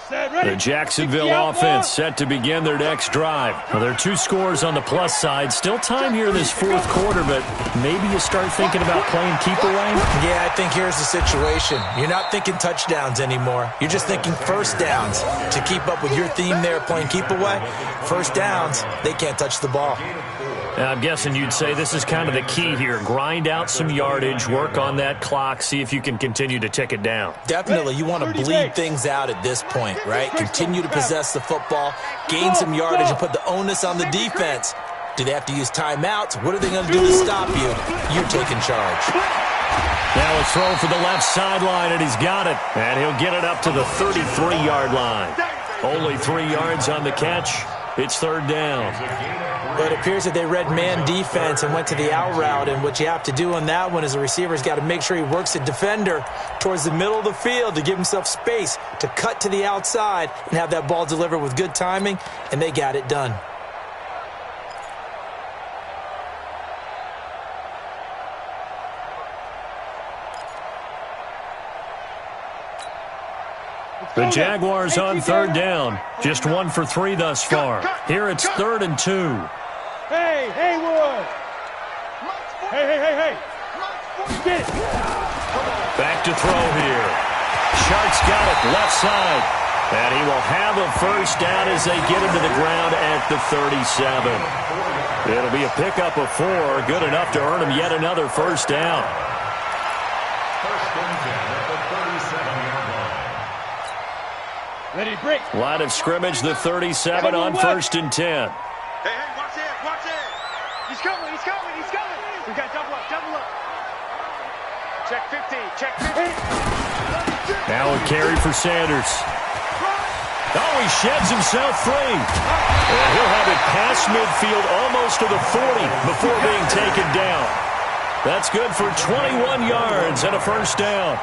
The Jacksonville offense set to begin their next drive. Well, there are 2 scores on the plus side. Still time here in this 4th quarter, but maybe you start thinking about playing keep away? Yeah, I think here's the situation. You're not thinking touchdowns anymore. You're just thinking first downs. To keep up with your theme there, playing keep away, first downs, they can't touch the ball. I'm guessing you'd say this is kind of the key here. Grind out some yardage, work on that clock, see if you can continue to tick it down. Definitely. You want to bleed things out at this point, right? Continue to possess the football, gain some yardage, and put the onus on the defense. Do they have to use timeouts? What are they going to do to stop you? You're taking charge. Now a throw for the left sideline, and he's got it. And he'll get it up to the 33-yard line. Only 3 yards on the catch. It's 3rd down. But it appears that they read man defense and went to the out route, and what you have to do on that one is the receiver's got to make sure he works the defender towards the middle of the field to give himself space to cut to the outside and have that ball delivered with good timing, and they got it done. The Jaguars on 3rd down. Just 1 for 3 thus far. Here it's 3rd and 2. Hey, Haywood! Hey! Get it! Back to throw here. Shark's got it, left side. And he will have a first down as they get him to the ground at the 37. It'll be a pickup of 4, good enough to earn him yet another first down. 1st and 10 at the 37-yard line. Ready, break. Line of scrimmage, the 37 on 1st and 10. Hey, watch it. He's coming. We got double up. Check 15, check 15. Now a carry for Sanders. Oh, he sheds himself free. And he'll have it past midfield almost to the 40 before being taken down. That's good for 21 yards and a first down.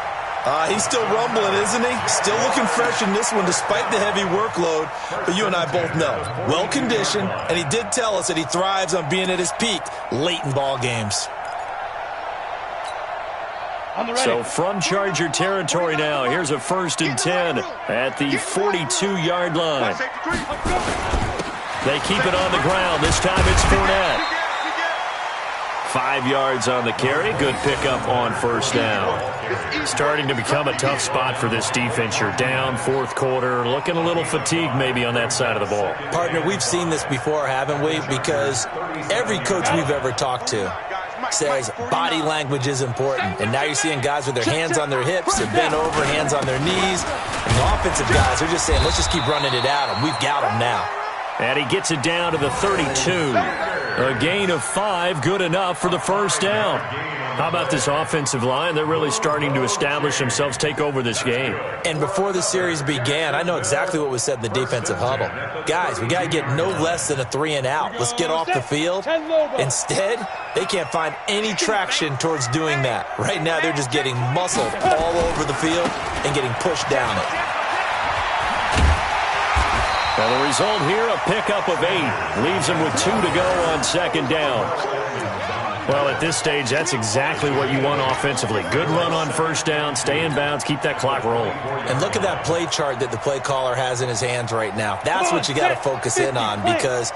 He's still rumbling, isn't he? Still looking fresh in this one despite the heavy workload. But you and I both know, well-conditioned, and he did tell us that he thrives on being at his peak late in ball games. So from Charger territory now, here's a 1st and 10 at the 42-yard line. They keep it on the ground. This time it's Fournette. 5 yards on the carry. Good pickup on first down. Starting to become a tough spot for this defense. You're down 4th quarter. Looking a little fatigued maybe on that side of the ball. Partner, we've seen this before, haven't we? Because every coach we've ever talked to says body language is important. And now you're seeing guys with their hands on their hips, they're bent over, hands on their knees. And the offensive guys are just saying, let's just keep running it at them. We've got them now. And he gets it down to the 32. A gain of 5, good enough for the first down. How about this offensive line? They're really starting to establish themselves, take over this game. And before the series began, I know exactly what was said in the defensive huddle. Guys, we got to get no less than a 3 and out. Let's get off the field. Instead, they can't find any traction towards doing that. Right now, they're just getting muscled all over the field and getting pushed down it. Now the result here, a pickup of 8. Leaves them with 2 to go on 2nd down. Well, at this stage, that's exactly what you want offensively. Good run on first down, stay in bounds, keep that clock rolling. And look at that play chart that the play caller has in his hands right now. That's what you got to focus in on because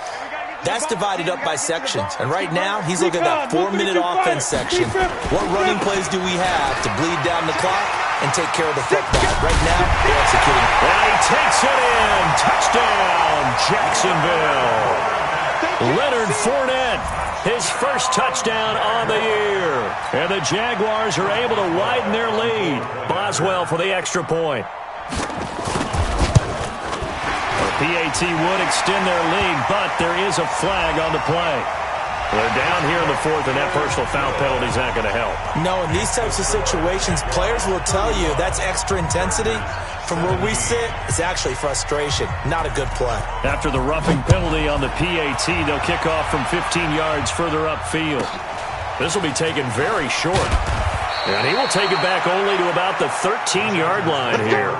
that's divided up by sections. And right now, he's looking at that 4-minute offense section. What running plays do we have to bleed down the clock and take care of the football? Right now, they're executing. And he takes it in. Touchdown, Jacksonville. Leonard Fournette, his first touchdown on the year. And the Jaguars are able to widen their lead. Boswell for the extra point. PAT would extend their lead, but there is a flag on the play. They're down here in the 4th, and that personal foul penalty is not going to help. No, in these types of situations, players will tell you that's extra intensity. From where we sit, it's actually frustration. Not a good play. After the roughing penalty on the PAT, they'll kick off from 15 yards further upfield. This will be taken very short. And he will take it back only to about the 13-yard line here.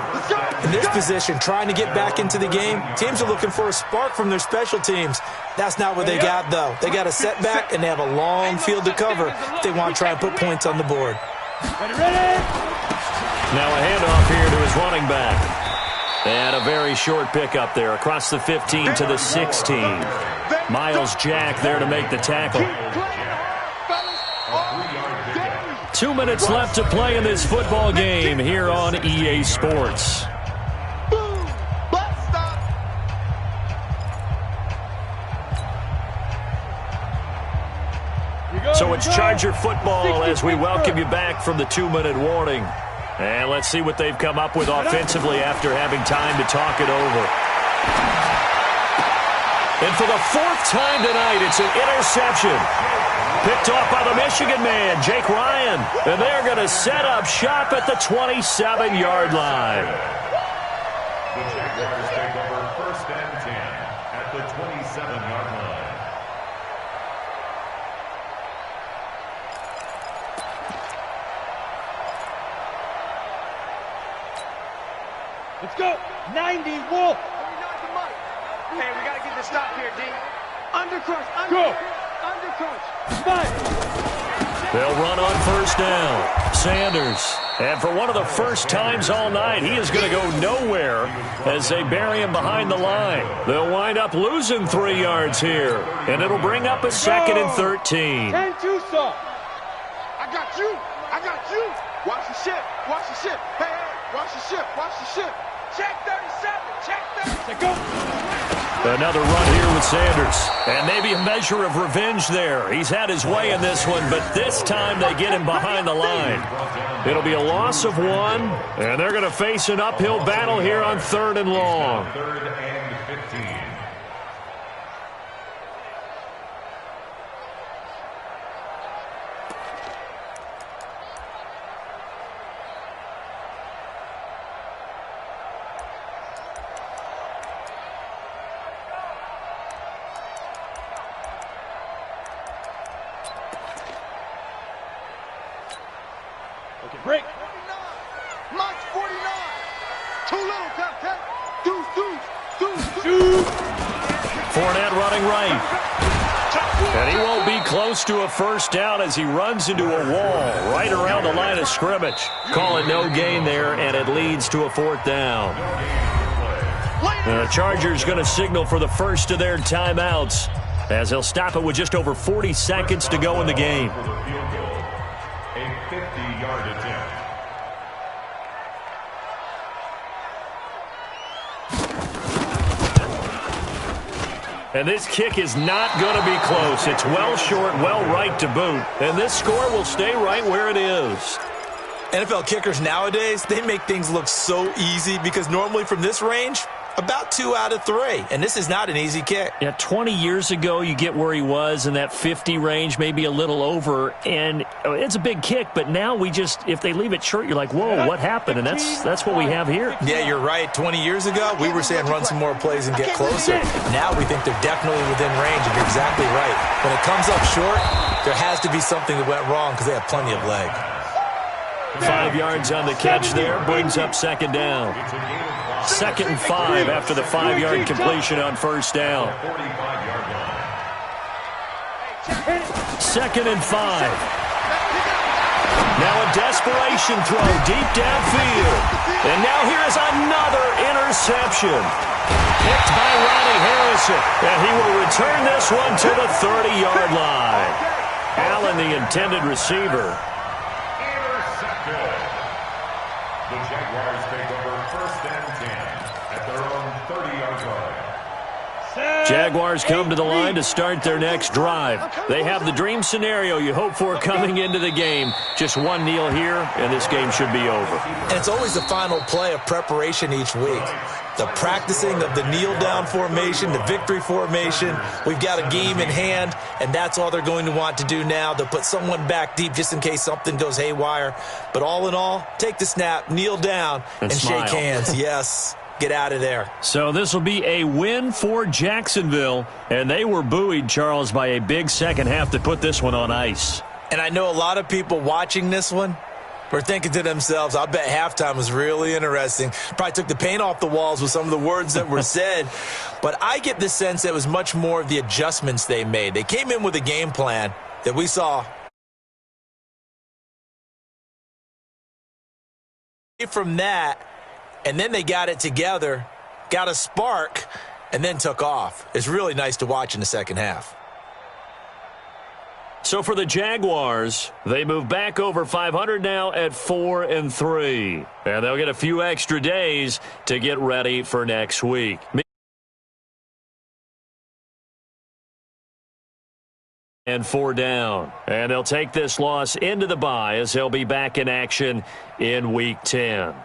In this position, trying to get back into the game, teams are looking for a spark from their special teams. That's not what they got, though. They got a setback, and they have a long field to cover if they want to try and put points on the board. Now a handoff here to his running back. And a very short pickup there across the 15 to the 16. Miles Jack there to make the tackle. 2 minutes left to play in this football game here on EA Sports. So it's Charger football as we welcome you back from the 2-minute warning. And let's see what they've come up with offensively after having time to talk it over. And for the 4th time tonight, it's an interception. Picked off by the Michigan man, Jake Ryan. And they're going to set up shop at the 27-yard line. The Jaguars take over 1st and 10 at the 27-yard line. Let's go. 90, Wolf. Hey, we got to get this stop here, D. Undercrush. Go. Undercrush. Five. They'll run on 1st down. Sanders. And for one of the first times all night, he is going to go nowhere as they bury him behind the line. They'll wind up losing 3 yards here. And it'll bring up a 2nd and 13. 10-2, sir. I got you. I got you. Watch the ship. Watch the ship. Hey, hey. Watch the ship. Watch the ship. Check 37. Check 37. Let's go. Another run here with Sanders. And maybe a measure of revenge there. He's had his way in this one, but this time they get him behind the line. It'll be a loss of 1, and they're going to face an uphill battle here on 3rd and long. 3rd and 15. Break. 49. Max 49. Too little, Captain. Deuce. Fournette running right. And he won't be close to a 1st down as he runs into a wall right around the line of scrimmage. Call it no gain there, and it leads to a 4th down. The Chargers going to signal for the first of their timeouts as they'll stop it with just over 40 seconds to go in the game. A 50-yard attempt. And this kick is not going to be close. It's well short, well right to boot. And this score will stay right where it is. NFL kickers nowadays, they make things look so easy because normally from this range, about 2 out of 3. And this is not an easy kick. Yeah, 20 years ago, you get where he was in that 50 range, maybe a little over. And it's a big kick, but now we just, if they leave it short, you're like, whoa, what happened? And that's what we have here. Yeah, you're right. 20 years ago, we were saying run some more plays and get closer. Now we think they're definitely within range, and you're exactly right. When it comes up short, there has to be something that went wrong because they have plenty of leg. 5 yards on the catch there, brings up 2nd down. 2nd and 5 after the 5-yard completion on 1st down. 2nd and 5. Now a desperation throw deep downfield. And now here is another interception. Picked by Ronnie Harrison. And he will return this one to the 30-yard line. Allen, the intended receiver. Intercepted. The Jaguars take over 1st and 10 at their own 30-yard line. Jaguars come to the line to start their next drive. They have the dream scenario you hope for coming into the game. Just one kneel here, and this game should be over. And it's always the final play of preparation each week. The practicing of the kneel-down formation, the victory formation. We've got a game in hand, and that's all they're going to want to do now. They'll put someone back deep just in case something goes haywire. But all in all, take the snap, kneel down, and smile. shake hands. Yes. Get out of there. So this will be a win for Jacksonville, and they were buoyed, Charles, by a big second half to put this one on ice. And I know a lot of people watching this one were thinking to themselves, I bet halftime was really interesting. Probably took the paint off the walls with some of the words that were said. But I get the sense that it was much more of the adjustments they made. They came in with a game plan that we saw from that, and then they got it together, got a spark, and then took off. It's really nice to watch in the second half. So for the Jaguars, they move back over 500 now at 4-3. And they'll get a few extra days to get ready for next week. And 4 down. And they'll take this loss into the bye as they'll be back in action in Week 10.